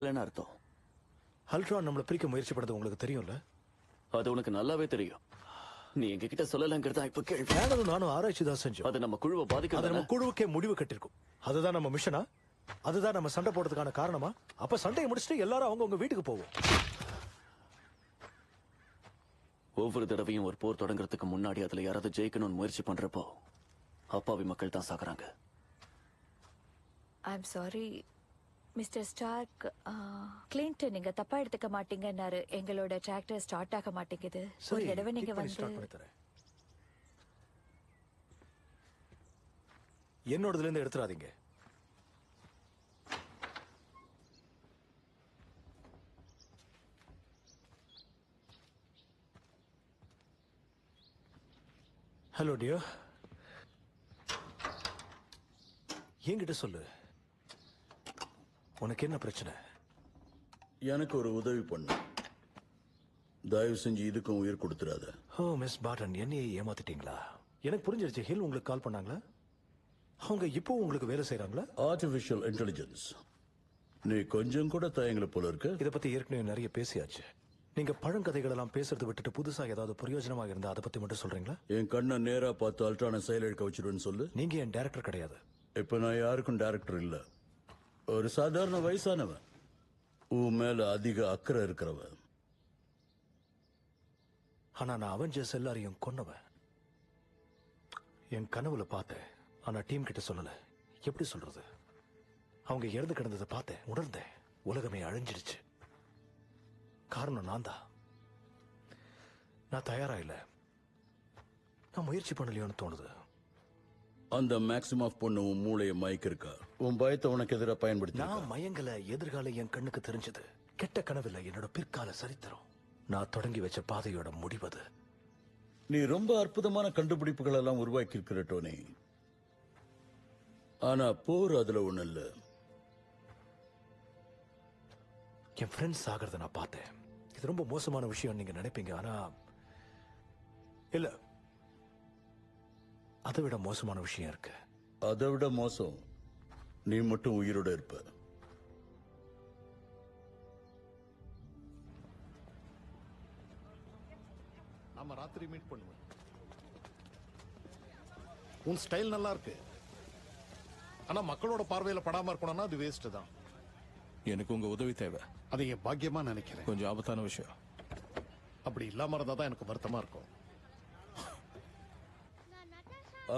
இல்லைன்னு அர்த்தம். அல்ட்ரான் நம்மள பிரிக்க முயற்சி பண்ணது உங்களுக்கு தெரியும்ல? அது உனக்கு நல்லாவே தெரியும். நீ எங்க கிட்ட சொல்லலங்கிறதா இப்ப கேள்வி. நானும் ஆராய்ச்சி தான் செஞ்சோம். அது நம்ம குழுவை அது பாதிக்காத. நம்ம குழுவுக்கே முடிவு கட்டிருக்கும். அதுதான் நம்ம மிஷனா? அதுதான் நம்ம சண்டை போடுறதுக்கான காரணமா? அப்ப சண்டையை முடிச்சுட்டு எல்லாரும் அவங்க வீட்டுக்கு போவோம். ஒவ்வொரு தடவையும் ஒரு போர் தொடங்குறதுக்கு முன்னாடி அதுல யாராவது ஜெயிக்கணும்னு முயற்சி பண்றப்போ அப்பாவி மக்கள் தான் சாகுறாங்க. I'm sorry Mister Stark. Clinton நீங்க தப்பா எடுத்துக்க மாட்டீங்கன்னாரு. எங்களோட டிராக்டர் ஸ்டார்ட் ஆக மாட்டேங்குது. ஒரு தடவை நீங்க வந்து என்னோடதுல இருந்து எடுத்துறாதீங்க. ஹலோ டியர், என்கிட்ட சொல்லு, உனக்கு என்ன பிரச்சனை? எனக்கு ஒரு உதவி பண்ணு. தயவு செஞ்சு இதுக்கும் உயிர் கொடுத்துறாத. ஓ மிஸ் பாட்டன், என்னையே ஏமாத்திட்டீங்களா? எனக்கு புரிஞ்சிருச்சு. ஹில் உங்களுக்கு கால் பண்ணாங்களா? அவங்க இப்போ உங்களுக்கு வேலை செய்யறாங்களா? Artificial intelligence. நீ கொஞ்சம் கூட தயங்கல போல இருக்கு. இதை பத்தி ஏற்கனவே நிறைய பேசியாச்சு. நீங்க பழங்கதைகள் எல்லாம் பேசுறது விட்டுட்டு புதுசா ஏதாவது பிரயோஜனமாக இருந்தா அதை பத்தி மட்டும் சொல்றீங்களா? என் கண்ணை நேரா பார்த்து அல்ட்ரான செயலெடுக்க வச்சிருவேன்னு சொல்லு. நீங்க என் டைரக்டர் கிடையாது. இப்ப நான் யாருக்கும் டைரக்டர் இல்ல. ஒரு சாதாரண வயசானவன். உன் மேல அதிக அக்கறை இருக்கிறவன். ஆனா நான் அவெஞ்சர்ஸ் எல்லாரையும் கொன்னவன். என் கனவுல பார்த்தேன், ஆனா டீம் கிட்ட சொல்லல. எப்படி சொல்றது? அவங்க இறந்து கிடந்ததை பார்த்தேன், உணர்ந்தேன். உலகமே அழிஞ்சிருச்சு. காரணம் நான் தான். நான் தயாரா இல்ல. நான் முயற்சி பண்ணலையோன்னு தோணுது. அந்த மேக்ஸிமம் பொண்ணு உன் மூளையை மயக்க இருக்கா? உன் பயத்தை உனக்கு எதிராக பயன்படுத்தி. நான் மயங்கல. எதிர்காலம் என் கண்ணுக்கு தெரிஞ்சது. கெட்ட கனவில்லை, என்னோட பிற்கால சரித்திரம். நான் தொடங்கி வச்ச பாதையோட முடிவது. நீ ரொம்ப அற்புதமான கண்டுபிடிப்புகள் எல்லாம் உருவாக்கி இருக்கிற டோனி. ஆனா போர் அதுல ஒண்ணு இல்ல. என் ஃப்ரெண்ட்ஸ் ஆகிறத நான் பார்த்தேன். இது ரொம்ப மோசமான விஷயம் நீங்க நினைப்பீங்க, ஆனா இல்ல, அதை விட மோசமான விஷயம் இருக்கு. அதை விட மோசம், நீ மட்டும் உயிரோட இருப்ப. நாம ராத்திரி மீட் பண்ணுவோம். உன் ஸ்டைல் நல்லா இருக்கு, ஆனா மக்களோட பார்வையில படாம இருக்கணும்னா அது வேஸ்ட் தான். எனக்கு உங்க உதவி தேவை. அதை என் பாக்கியமா நினைக்கிறேன். கொஞ்சம் ஆபத்தான விஷயம். அப்படி இல்லாம இருந்தா தான் எனக்கு வருத்தமா இருக்கும்.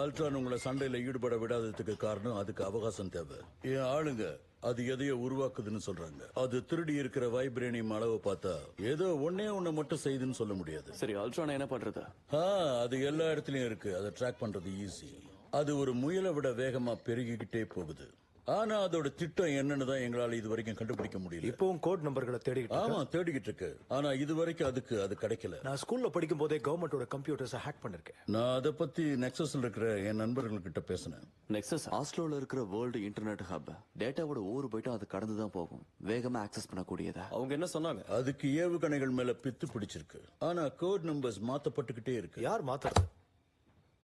ஆல்ட்ரான் உங்களை சண்டையில ஈடுபட விடாததுக்கு காரணம் அதுக்கு அவகாசம் தேவை. என் ஆளுங்க அது எதையோ உருவாக்குதுன்னு சொல்றாங்க. அது திருடி இருக்கிற வைப்ரேனியம் அளவை பார்த்தா ஏதோ ஒன்னே மட்டும் செய்துன்னு சொல்ல முடியாது. சரி, அல்ட்ரானா என்ன பண்றது? அது எல்லா இடத்துலயும் இருக்கு. அதை ட்ராக் பண்றது ஈஸி. அது ஒரு முயலை விட வேகமா பெருகிக்கிட்டே போகுது. ஆனா அதோட திட்டம் என்னன்னு தான் எங்களால இது வரைக்கும் கண்டுபிடிக்க முடியல. இப்பவும் கோட் நம்பர்களை தேடிக்கிட்டு ஆமா, தேடிக்கிட்டு இருக்கு. ஆனா இது வரைக்கும் அது கிடைக்கல. நான் ஸ்கூல்ல படிக்கும் போதே கவர்மெண்டோட கம்ப்யூட்டர்ஸ் ஹேக் பண்ணிருக்கேன். நான் அதை பத்தி நெக்ஸஸ்ல இருக்கிற என் நண்பர்கள் கிட்ட பேசினேன். நெக்ஸஸ் ஆஸ்லோல இருக்கிற வேர்ல்டு இன்டர்நெட் ஹப். டேட்டாவோட ஒவ்வொரு பைட்டும் அது கடந்து தான் போகும். வேகமா ஆக்சஸ் பண்ணக்கூடியதா? அவங்க என்ன சொன்னாங்க? அதுக்கு ஏவுகணைகள் மேல பித்து பிடிச்சிருக்கு. ஆனா கோட் நம்பர்ஸ் மாத்தப்பட்டுக்கிட்டே இருக்கு. யார் மாத்துறது?